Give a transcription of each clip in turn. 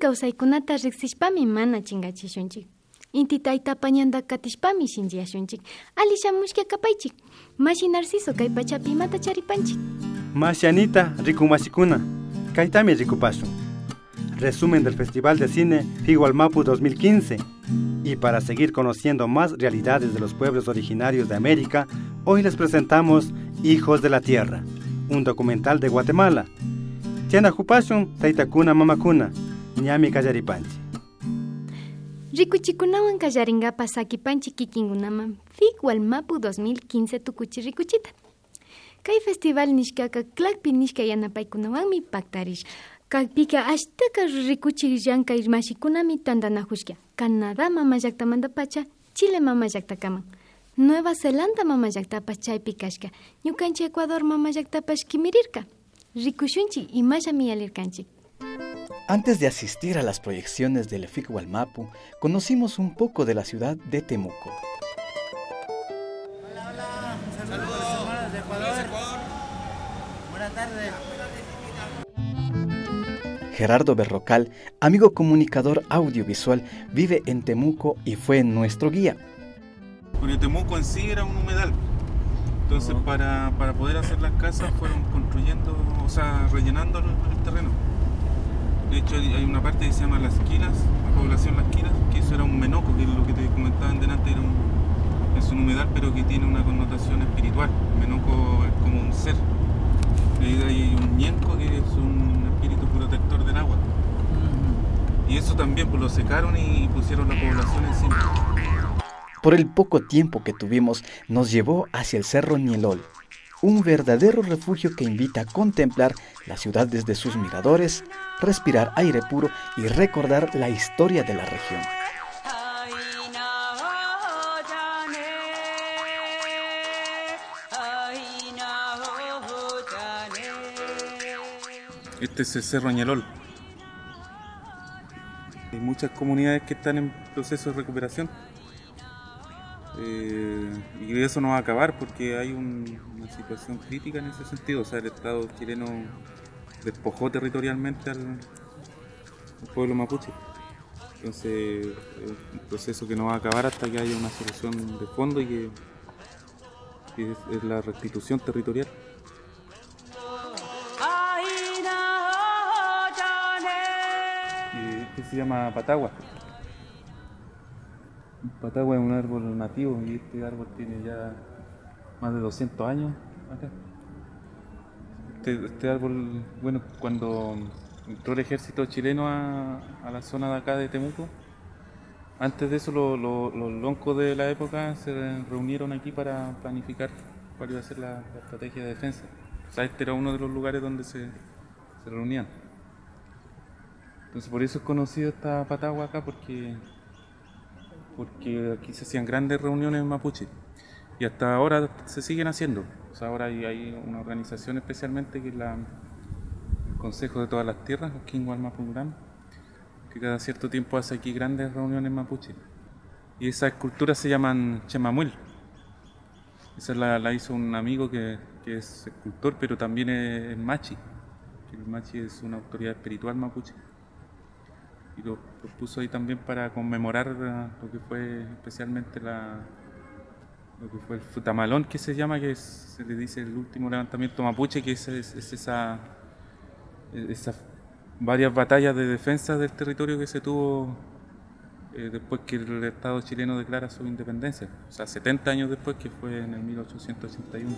kawsaykunata riqsishpami mana chingachishunchik. Inti taytapa ñanda katishpami shinchiyashunchik. Ali shamushka kapaychik. Mashi Narciso kay pachapi imata charipanchik. Mashi Anita rikumasikuna, kaytami rikupashun. Resumen del Festival de Cine Higualmapu 2015. Y para seguir conociendo más realidades de los pueblos originarios de América, hoy les presentamos Hijos de la Tierra, un documental de Guatemala. Tiana Jupashun, Taitakuna Mamakuna, Ñami Kallaripanchi. Rikuchikunawan kallaringapa sakipanchi kikinkunaman Higualmapu 2015 tukuchi rikuchita. Kay festival nishkaka klakpi nishka yanapaykunawanmi paktarish. Kaypika ashtaka rikuchi llankay mashikunami tantanajushka. Canadá mama llaktamantapacha Chile mama llaktakama. Nueva Zelanda mama llaktapas chaypi kashka. Ñukanchik Ecuador mama llaktapas kimirirka. Rikushunchik imashami alirkanchik. Antes de asistir a las proyecciones del Higualmapu, conocimos un poco de la ciudad de Temuco. Hola, saludos de Ecuador. Buenas tardes. Gerardo Berrocal, amigo comunicador audiovisual, vive en Temuco y fue nuestro guía. Bueno, Temuco en sí era un humedal. Entonces para poder hacer las casas fueron construyendo, o sea, rellenando el terreno. De hecho hay una parte que se llama Las Quilas, la población Las Quilas, que eso era un menoco, que es lo que te comentaban delante, es un humedal pero que tiene una connotación espiritual. El menoco es como un ser. Y hay un ñenco que es un espíritu protector del agua. Y eso también pues lo secaron y pusieron la población encima. Por el poco tiempo que tuvimos, nos llevó hacia el Cerro Nielol, un verdadero refugio que invita a contemplar la ciudad desde sus miradores, respirar aire puro y recordar la historia de la región. Este es el Cerro Nielol. Hay muchas comunidades que están en proceso de recuperación. Y eso no va a acabar porque hay una situación crítica en ese sentido. O sea, el Estado chileno despojó territorialmente al pueblo mapuche. Entonces, es un proceso que no va a acabar hasta que haya una solución de fondo y que es la restitución territorial. Y este se llama patagua. Patagua es un árbol nativo y este árbol tiene ya más de 200 años acá. Este árbol, bueno, cuando entró el ejército chileno a la zona de acá de Temuco, antes de eso los loncos de la época se reunieron aquí para planificar cuál iba a ser la estrategia de defensa. O sea, este era uno de los lugares donde se reunían. Entonces por eso es conocido esta patagua acá, porque aquí se hacían grandes reuniones mapuche y hasta ahora se siguen haciendo. O sea, ahora hay una organización especialmente que es el Consejo de todas las Tierras, aquí en Gualmapurán, que cada cierto tiempo hace aquí grandes reuniones mapuche. Y esas esculturas se llaman chemamuel. Esa la hizo un amigo que es escultor, pero también es machi. El machi es una autoridad espiritual mapuche. Y lo puso ahí también para conmemorar lo que fue especialmente lo que fue el Futamalón, que se llama, que se le dice el último levantamiento mapuche, que es esas varias batallas de defensa del territorio que se tuvo después que el Estado chileno declara su independencia, o sea, 70 años después, que fue en el 1881.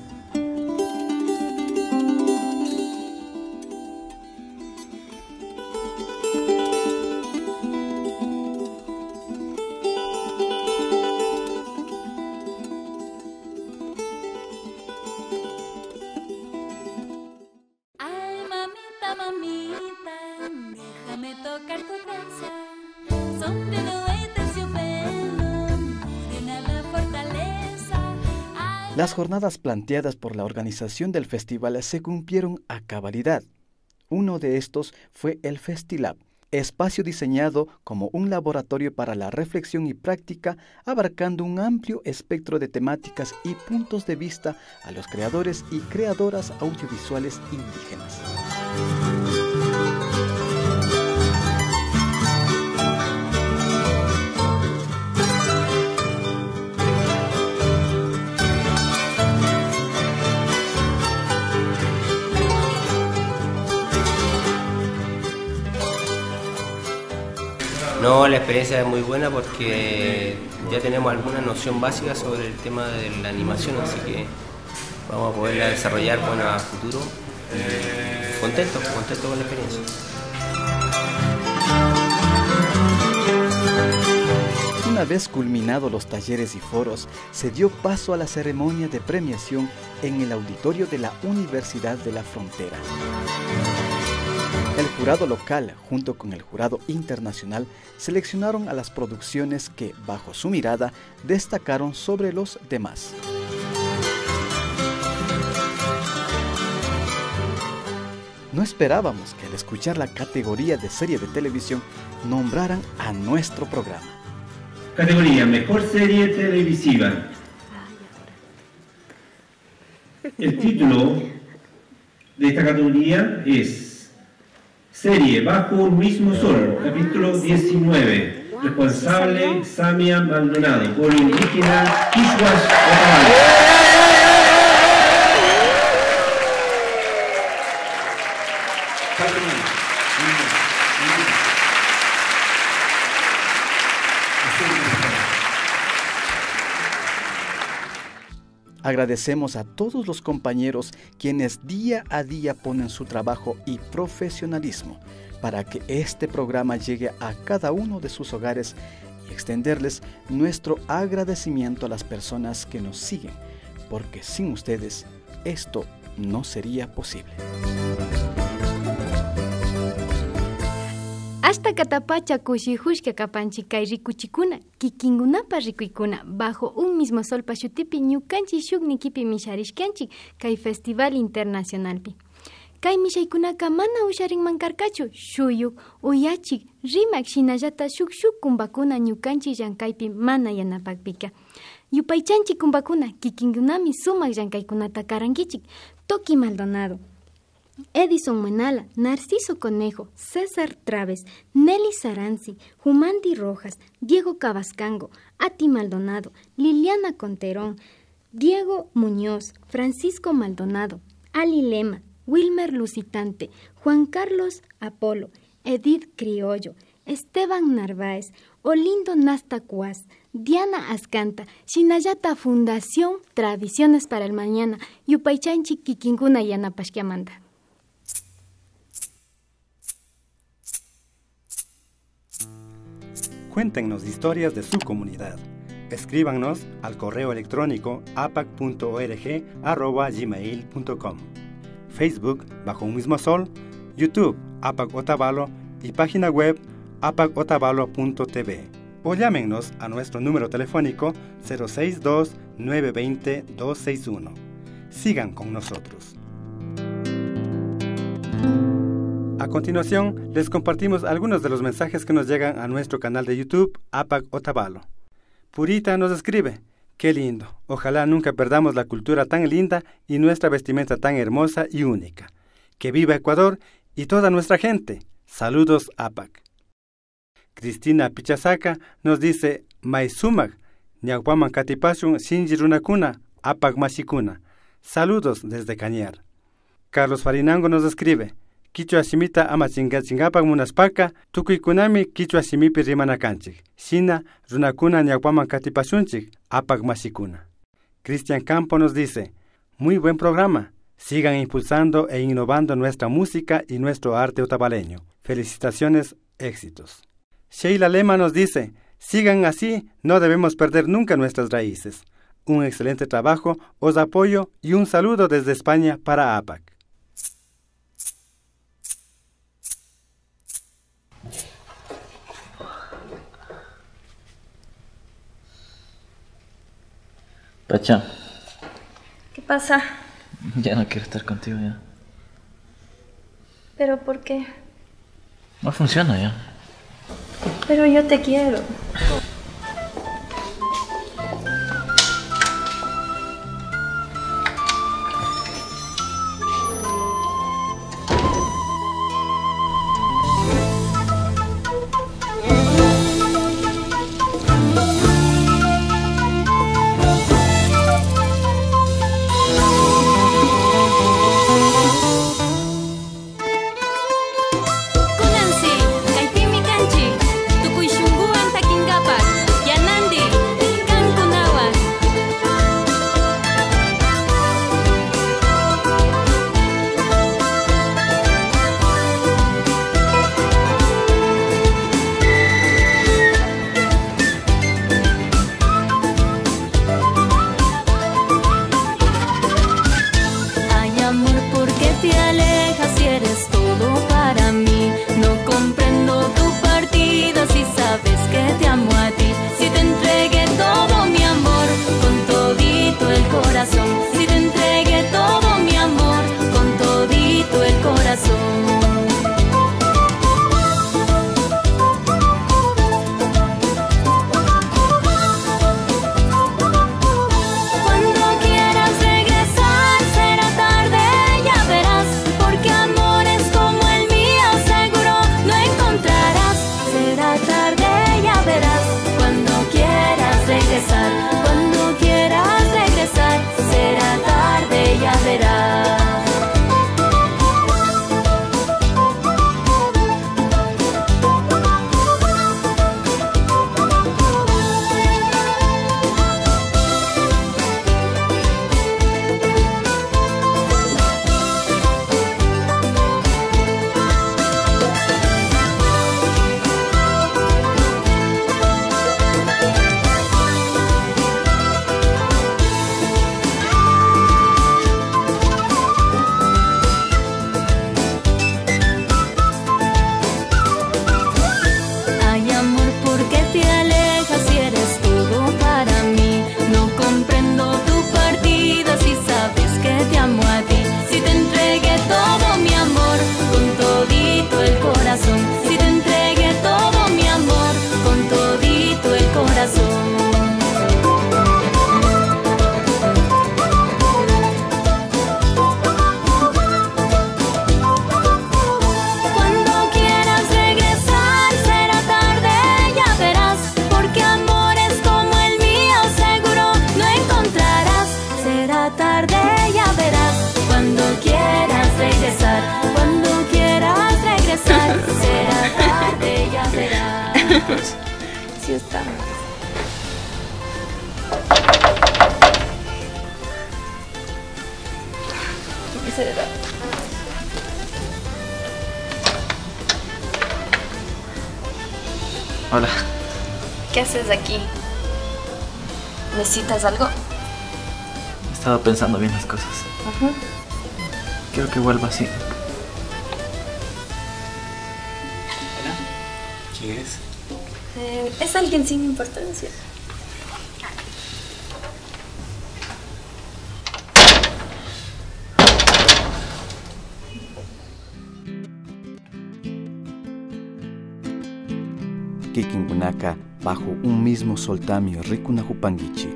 Las jornadas planteadas por la organización del festival se cumplieron a cabalidad. Uno de estos fue el Festilab, espacio diseñado como un laboratorio para la reflexión y práctica, abarcando un amplio espectro de temáticas y puntos de vista a los creadores y creadoras audiovisuales indígenas. No, la experiencia es muy buena porque ya tenemos alguna noción básica sobre el tema de la animación, así que vamos a poderla desarrollar a futuro. Contento con la experiencia. Una vez culminados los talleres y foros, se dio paso a la ceremonia de premiación en el auditorio de la Universidad de la Frontera. El jurado local, junto con el jurado internacional, seleccionaron a las producciones que, bajo su mirada, destacaron sobre los demás. No esperábamos que al escuchar la categoría de serie de televisión nombraran a nuestro programa. Categoría Mejor Serie Televisiva. El título de esta categoría es Serie Bajo un Mismo Sol, capítulo 19. Responsable Samia Maldonado, por indígena Quishuas Otavalo. Agradecemos a todos los compañeros quienes día a día ponen su trabajo y profesionalismo para que este programa llegue a cada uno de sus hogares y extenderles nuestro agradecimiento a las personas que nos siguen, porque sin ustedes esto no sería posible. Hasta Catapacha Kushihushka Kapanchikay Rikuchikuna, Kikingunapa Rikuikuna, bajo un mismo sol Pashutipi, Ñukanchi Shuknikipi Misharishkanchik, Kay Festival Internacionalpi. Kay Mishaykunaka mana usharinman karkachu, Shuyuk, Uyachik, Rimak Shinallata Shuk kumbakuna Ñukanchi Llankaypi mana yanapakpika. Yupaychanchi kumbakuna, Kikingunami sumak Llankaykunata karankichik, Toki Maldonado, Edison Manala, Narciso Conejo, César Traves, Nelly Saranzi, Jumandi Rojas, Diego Cabascango, Ati Maldonado, Liliana Conterón, Diego Muñoz, Francisco Maldonado, Ali Lema, Wilmer Lucitante, Juan Carlos Apolo, Edith Criollo, Esteban Narváez, Olindo Nastacuaz, Diana Ascanta, Shinallata Fundación Tradiciones para el Mañana, Yupaychanchi Kikinguna Yanapashkiamanda. Cuéntenos historias de su comunidad. Escríbanos al correo electrónico apac.org@gmail.com, Facebook Bajo un Mismo Sol, YouTube APAC Otavalo y página web apacotavalo.tv. O llámenos a nuestro número telefónico 062-920-261. Sigan con nosotros. A continuación, les compartimos algunos de los mensajes que nos llegan a nuestro canal de YouTube, APAC Otavalo. Purita nos escribe: qué lindo, ojalá nunca perdamos la cultura tan linda y nuestra vestimenta tan hermosa y única. Que viva Ecuador y toda nuestra gente. Saludos, APAC. Cristina Pichasaca nos dice: Maisumak, ñaupaman katipashun shinji runakuna, APAC mashikuna. Saludos desde Cañar. Carlos Farinango nos escribe: Kichwa simita ama chingapang munaspaka, tukuykunami kichwa simipi rimanakanchik. Shina runakuna ñaupaman katipashunchik, APAC mashikuna. Cristian Campo nos dice: muy buen programa. Sigan impulsando e innovando nuestra música y nuestro arte otavaleño. Felicitaciones, éxitos. Sheila Lema nos dice: sigan así, no debemos perder nunca nuestras raíces. Un excelente trabajo, os apoyo y un saludo desde España para APAC. Pacha. ¿Qué pasa? Ya no quiero estar contigo ya. ¿Pero por qué? No funciona ya. Pero yo te quiero. Kunansi, kaypimi kanchi, tukuy tarde, ya verás. Cuando quieras regresar, cuando quieras regresar, será tarde, ya verás. Si te entregué todo mi amor con todito el corazón. Cuando quieras regresar será tarde, ya verás, porque amores como el mío seguro no encontrarás. Será tarde, ya verás, cuando quieras regresar, cuando quieras regresar, será tarde, ya verás. Sí está. ¿Qué será? Hola. ¿Qué haces aquí? ¿Necesitas algo? He estado pensando bien las cosas. Quiero que vuelva así. ¿Quién es? Es alguien sin importancia. Kikinkunaka bajo un mismo soltamio rikunahupangichi.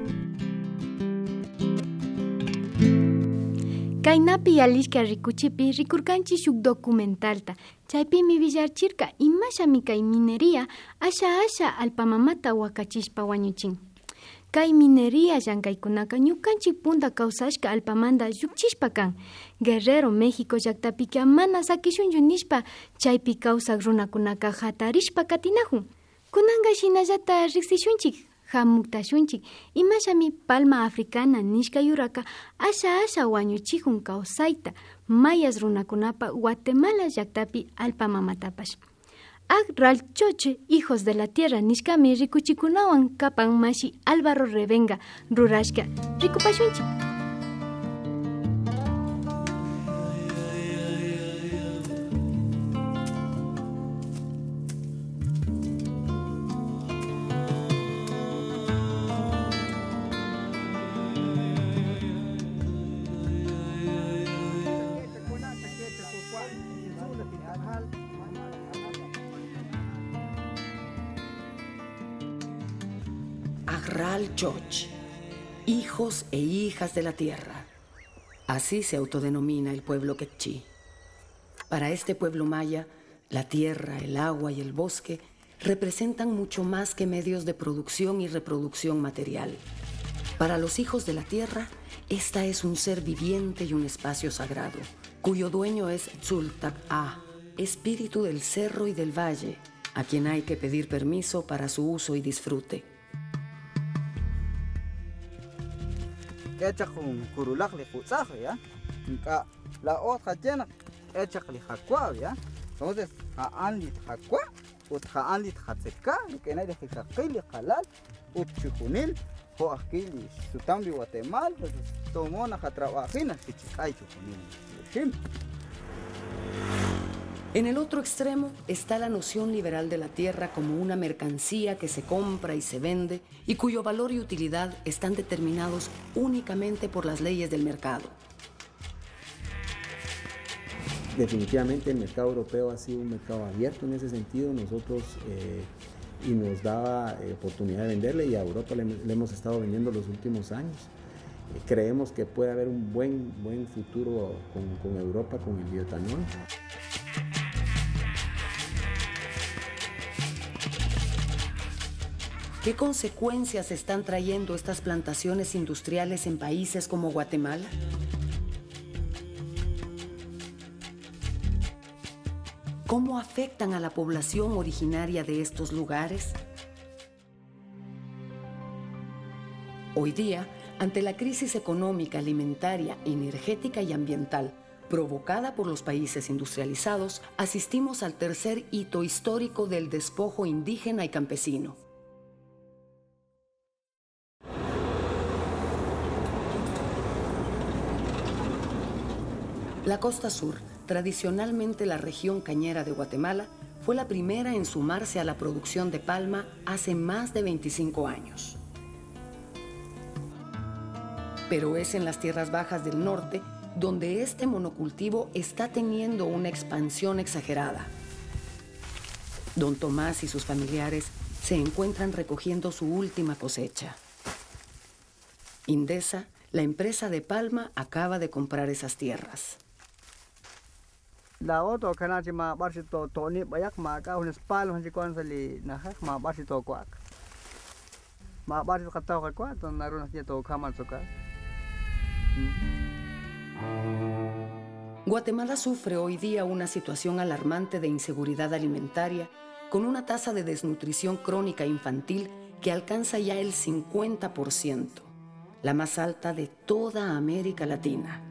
Kaynapi alishka rikuchipi rikurkanchi shuk documentalta. Chaypimi villarchirka imashami kay minería asha alpamamata wakachishpa wañuchin. Kay minería llankaykunaka ñukanchik punta kawsashka alpamanta llukchishpa kan. Guerrero, México llaktapika mana sakishunchu nishpa chaypi kawsak runakunaka hatarishpa katinahun. Kunanga shinallata riksishunchik, hamuktashunchik, imashami palma africana nishka yuraka asha wañuchihun kawsayta mayas runakunapa Guatemala llaktapi alpamamatapash. Agral Choche, hijos de la tierra, nishkami rikuchikunawan kapan mashi Álvaro Revenga, rurashka, rikupashunchik. Agral Choch, hijos e hijas de la tierra. Así se autodenomina el pueblo quechí. Para este pueblo maya, la tierra, el agua y el bosque representan mucho más que medios de producción y reproducción material. Para los hijos de la tierra, esta es un ser viviente y un espacio sagrado, cuyo dueño es Tzultak-A, espíritu del cerro y del valle, a quien hay que pedir permiso para su uso y disfrute. Echak kurulak li kutsaj, ¿ya? La otra llena, echak li hakwa, ¿ya? Entonces, haan li hakwa, haan li hatzeka, que nadie se kakili halal, chukunil, ho akili, sutambi Guatemala, tomona hatrabajina, chichikay chukunil. En el otro extremo está la noción liberal de la tierra como una mercancía que se compra y se vende y cuyo valor y utilidad están determinados únicamente por las leyes del mercado. Definitivamente el mercado europeo ha sido un mercado abierto en ese sentido, nosotros y nos daba oportunidad de venderle, y a Europa le hemos estado vendiendo los últimos años. Creemos que puede haber un buen futuro con Europa, con el bioetanol. ¿Qué consecuencias están trayendo estas plantaciones industriales en países como Guatemala? ¿Cómo afectan a la población originaria de estos lugares? Hoy día, ante la crisis económica, alimentaria, energética y ambiental provocada por los países industrializados, asistimos al tercer hito histórico del despojo indígena y campesino. La costa sur, tradicionalmente la región cañera de Guatemala, fue la primera en sumarse a la producción de palma hace más de 25 años. Pero es en las tierras bajas del norte donde este monocultivo está teniendo una expansión exagerada. Don Tomás y sus familiares se encuentran recogiendo su última cosecha. Indesa, la empresa de palma, acaba de comprar esas tierras. La otra que nace más barcito Tony, vaya más acá un espalda, un chico sali, naja más barcito cuac. Más barcito catado cuac, donde narunas ya todo camal tocar. Guatemala sufre hoy día una situación alarmante de inseguridad alimentaria, con una tasa de desnutrición crónica infantil que alcanza ya el 50%, la más alta de toda América Latina.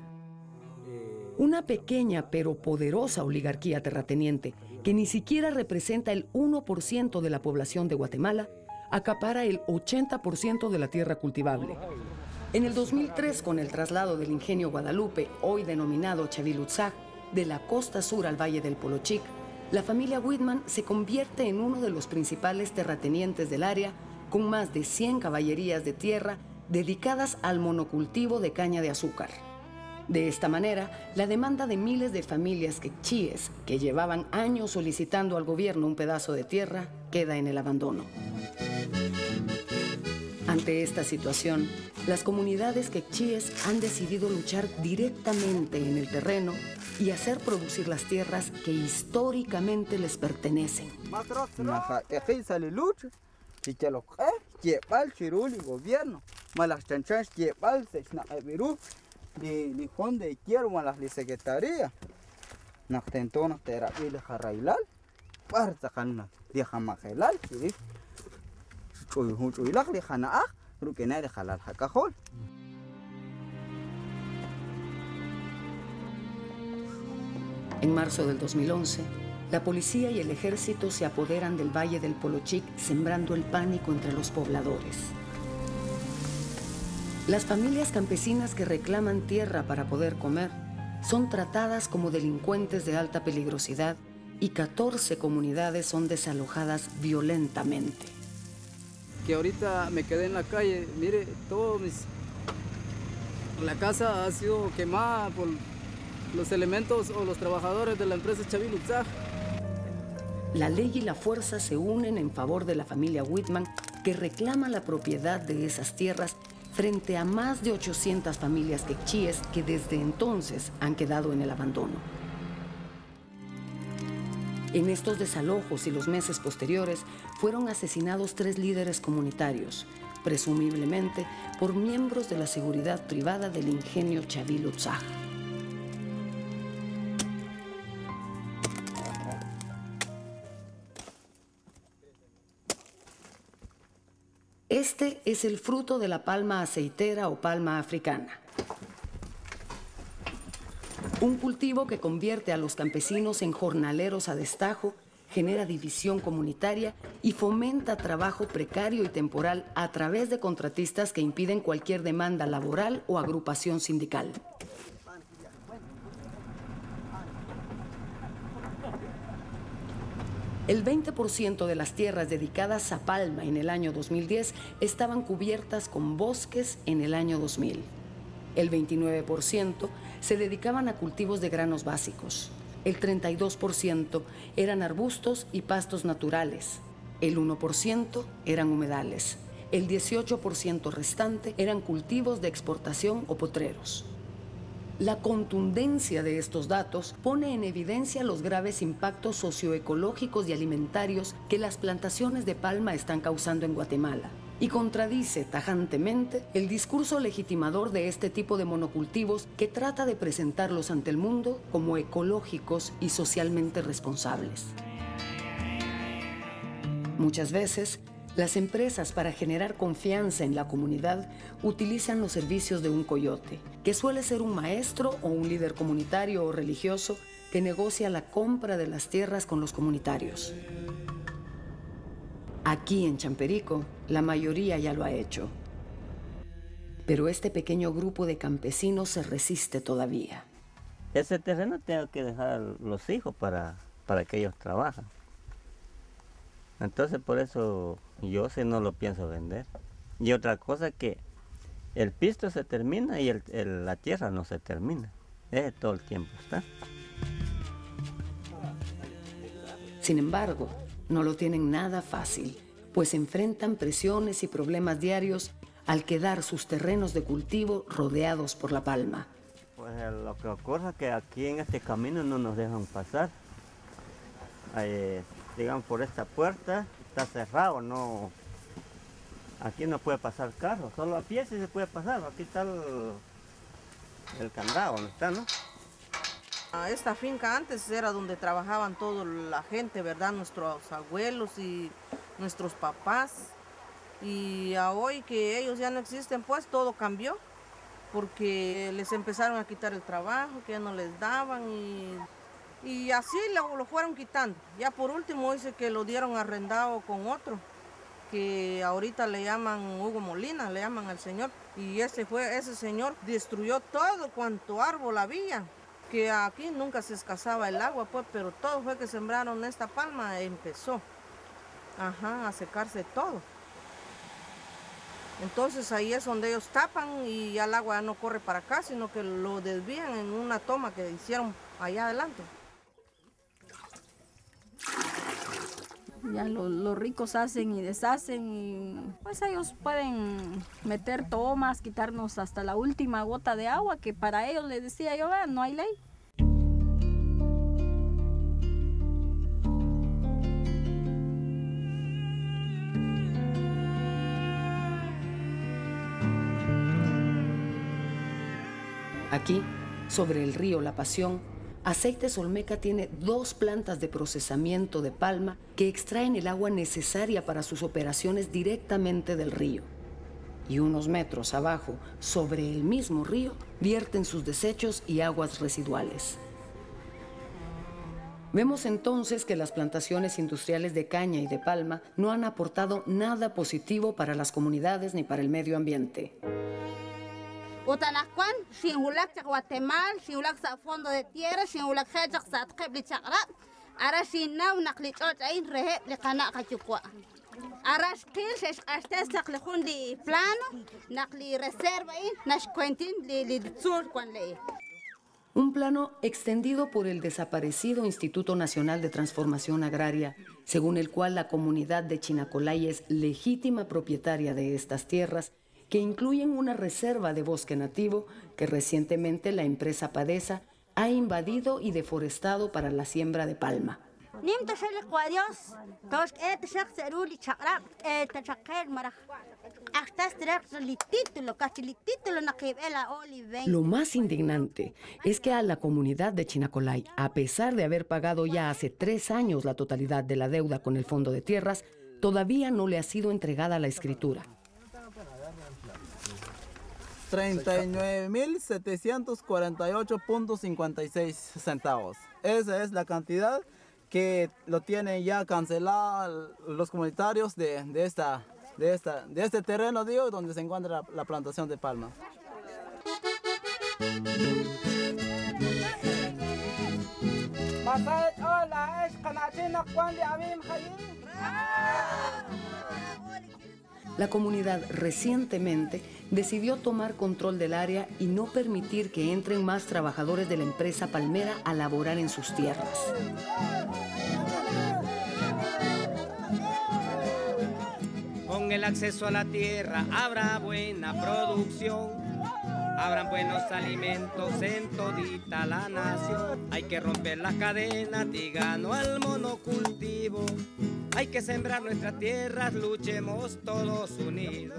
Una pequeña pero poderosa oligarquía terrateniente, que ni siquiera representa el 1% de la población de Guatemala, acapara el 80% de la tierra cultivable. En el 2003, con el traslado del ingenio Guadalupe, hoy denominado Chavilutzaj, de la costa sur al valle del Polochic, la familia Whitman se convierte en uno de los principales terratenientes del área, con más de 100 caballerías de tierra dedicadas al monocultivo de caña de azúcar. De esta manera, la demanda de miles de familias quechíes que llevaban años solicitando al gobierno un pedazo de tierra queda en el abandono. Ante esta situación, las comunidades quechíes han decidido luchar directamente en el terreno y hacer producir las tierras que históricamente les pertenecen. Ni donde quiero malas la secretaría. Nachtento na terapia le jarailal. Parta kana dia jamajelal, ¿sí? Chuilak le jana, rukena le jalal hakajol. En marzo del 2011, la policía y el ejército se apoderan del valle del Polochic, sembrando el pánico entre los pobladores. Las familias campesinas que reclaman tierra para poder comer son tratadas como delincuentes de alta peligrosidad y 14 comunidades son desalojadas violentamente. Que ahorita me quedé en la calle, mire, la casa ha sido quemada por los elementos o los trabajadores de la empresa Chavilutzaj. La ley y la fuerza se unen en favor de la familia Whitman, que reclama la propiedad de esas tierras frente a más de 800 familias quechíes que desde entonces han quedado en el abandono. En estos desalojos y los meses posteriores fueron asesinados 3 líderes comunitarios, presumiblemente por miembros de la seguridad privada del ingenio Chavilutzaj. Este es el fruto de la palma aceitera o palma africana. Un cultivo que convierte a los campesinos en jornaleros a destajo, genera división comunitaria y fomenta trabajo precario y temporal a través de contratistas que impiden cualquier demanda laboral o agrupación sindical. El 20% de las tierras dedicadas a palma en el año 2010 estaban cubiertas con bosques en el año 2000. El 29% se dedicaban a cultivos de granos básicos. El 32% eran arbustos y pastos naturales. El 1% eran humedales. El 18% restante eran cultivos de exportación o potreros. La contundencia de estos datos pone en evidencia los graves impactos socioecológicos y alimentarios que las plantaciones de palma están causando en Guatemala y contradice tajantemente el discurso legitimador de este tipo de monocultivos que trata de presentarlos ante el mundo como ecológicos y socialmente responsables. Muchas veces, las empresas, para generar confianza en la comunidad, utilizan los servicios de un coyote, que suele ser un maestro o un líder comunitario o religioso que negocia la compra de las tierras con los comunitarios. Aquí en Champerico, la mayoría ya lo ha hecho. Pero este pequeño grupo de campesinos se resiste todavía. Ese terreno tengo que dejar a los hijos para que ellos trabajen. Entonces por eso yo no lo pienso vender. Y otra cosa que el pisto se termina y la tierra no se termina. Todo el tiempo está. Sin embargo, no lo tienen nada fácil, pues enfrentan presiones y problemas diarios al quedar sus terrenos de cultivo rodeados por la palma. Pues lo que ocurre es que aquí en este camino no nos dejan pasar. Digamos, por esta puerta está cerrado, no, aquí no puede pasar carro, solo a pie sí se puede pasar. Aquí está el candado, ¿no está, no? Esta finca antes era donde trabajaban toda la gente, ¿verdad? Nuestros abuelos y nuestros papás. Y a hoy que ellos ya no existen, pues todo cambió, porque les empezaron a quitar el trabajo, que ya no les daban y así lo fueron quitando. Ya por último dice que lo dieron arrendado con otro, que ahorita le llaman Hugo Molina, le llaman al señor. Y ese señor destruyó todo cuanto árbol había, que aquí nunca se escasaba el agua, pues, pero todo fue que sembraron esta palma, empezó a secarse todo. Entonces ahí es donde ellos tapan y ya el agua no corre para acá, sino que lo desvían en una toma que hicieron allá adelante. Ya los ricos hacen y deshacen y pues ellos pueden meter tomas, quitarnos hasta la última gota de agua, que para ellos les decía yo, no hay ley. Aquí, sobre el río La Pasión, Aceites Olmeca tiene 2 plantas de procesamiento de palma que extraen el agua necesaria para sus operaciones directamente del río. Y unos metros abajo, sobre el mismo río, vierten sus desechos y aguas residuales. Vemos entonces que las plantaciones industriales de caña y de palma no han aportado nada positivo para las comunidades ni para el medio ambiente. Utanakwan, sin hulak chak Guatemala, sin hulak sa fondo de tierra, sin hulak chak sa tkeb li chakrat, ara sin naw nakli chot ain reheb li kana kachukwa. Ara skil se astes sak li hundi plano, nakli reserva ain, nash cuentin li tsur kwan le. Un plano extendido por el desaparecido Instituto Nacional de Transformación Agraria, según el cual la comunidad de Chinacolay es legítima propietaria de estas tierras, que incluyen una reserva de bosque nativo que recientemente la empresa Padesa ha invadido y deforestado para la siembra de palma. Lo más indignante es que a la comunidad de Chinacolay, a pesar de haber pagado ya hace 3 años la totalidad de la deuda con el Fondo de Tierras, todavía no le ha sido entregada la escritura. 39.748.56 centavos. Esa es la cantidad que lo tienen ya cancelado los comunitarios de este terreno, digo, donde se encuentra la plantación de palma. La comunidad recientemente decidió tomar control del área y no permitir que entren más trabajadores de la empresa palmera a laborar en sus tierras. Con el acceso a la tierra habrá buena producción. Habrán buenos alimentos en todita la nación. Hay que romper las cadenas, digano al monocultivo. Hay que sembrar nuestras tierras, luchemos todos unidos.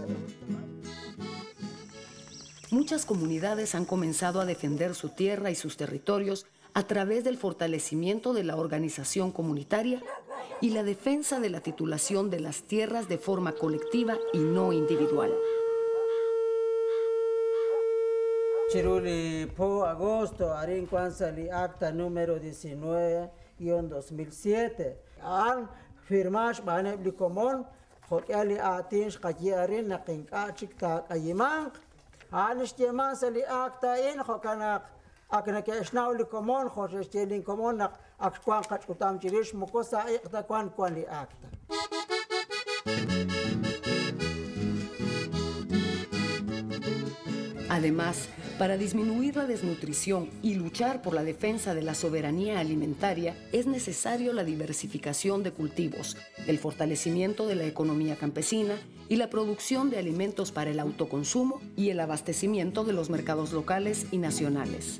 Muchas comunidades han comenzado a defender su tierra y sus territorios a través del fortalecimiento de la organización comunitaria y la defensa de la titulación de las tierras de forma colectiva y no individual. Chiruli po agosto, arin sali acta número 19-2007. Al firmash bane blicomon, hokiali atinsh kajiarin na kinkachik ta kayimang. Anish yeman sali acta in hokanak akna keshnau likomon, hosh chelin komon nak akwan kachutam chirish mukosa acta kwan li acta. Además, para disminuir la desnutrición y luchar por la defensa de la soberanía alimentaria, es necesario la diversificación de cultivos, el fortalecimiento de la economía campesina y la producción de alimentos para el autoconsumo y el abastecimiento de los mercados locales y nacionales.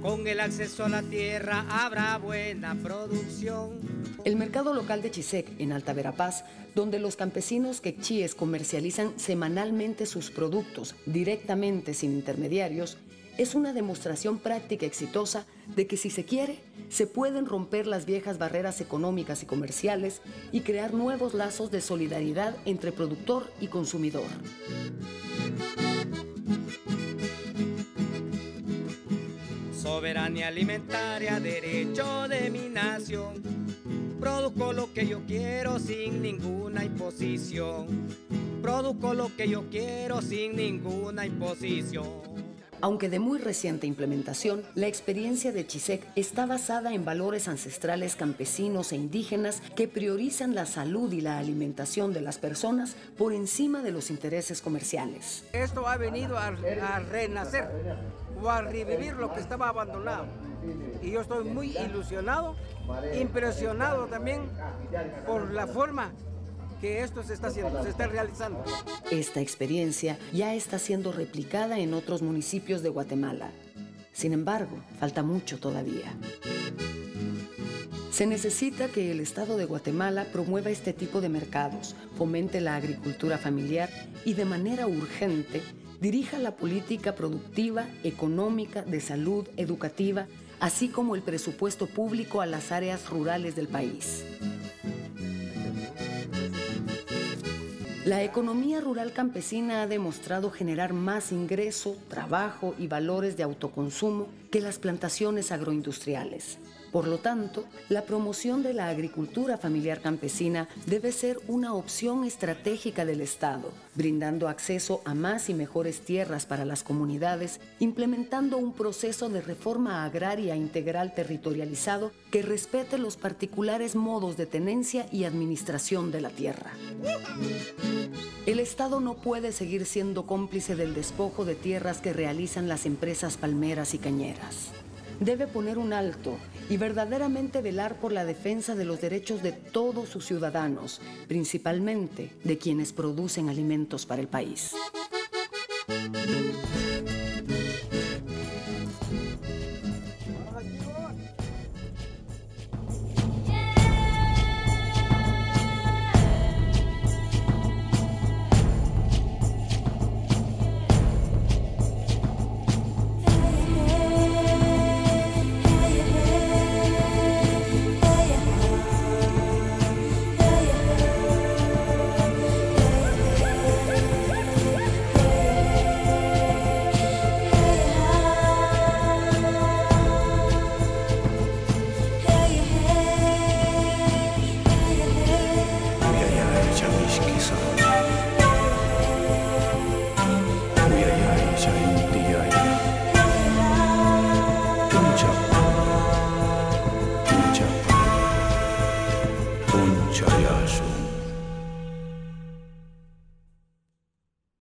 Con el acceso a la tierra habrá buena producción. El mercado local de Chisec, en Alta Verapaz, donde los campesinos quechíes comercializan semanalmente sus productos directamente sin intermediarios, es una demostración práctica exitosa de que si se quiere, se pueden romper las viejas barreras económicas y comerciales y crear nuevos lazos de solidaridad entre productor y consumidor. Soberanía alimentaria, derecho de mi nación. Produzco lo que yo quiero sin ninguna imposición. Produzco lo que yo quiero sin ninguna imposición. Aunque de muy reciente implementación, la experiencia de Chisec está basada en valores ancestrales campesinos e indígenas que priorizan la salud y la alimentación de las personas por encima de los intereses comerciales. Esto ha venido a renacer o a revivir lo que estaba abandonado. Y yo estoy muy ilusionado, impresionado también por la forma que esto se está haciendo, se está realizando. Esta experiencia ya está siendo replicada en otros municipios de Guatemala. Sin embargo, falta mucho todavía. Se necesita que el Estado de Guatemala promueva este tipo de mercados, fomente la agricultura familiar y de manera urgente dirija la política productiva, económica, de salud, educativa, así como el presupuesto público a las áreas rurales del país. La economía rural campesina ha demostrado generar más ingreso, trabajo y valores de autoconsumo que las plantaciones agroindustriales. Por lo tanto, la promoción de la agricultura familiar campesina debe ser una opción estratégica del Estado, brindando acceso a más y mejores tierras para las comunidades, implementando un proceso de reforma agraria integral territorializado que respete los particulares modos de tenencia y administración de la tierra. El Estado no puede seguir siendo cómplice del despojo de tierras que realizan las empresas palmeras y cañeras. Debe poner un alto y verdaderamente velar por la defensa de los derechos de todos sus ciudadanos, principalmente de quienes producen alimentos para el país. Puncha.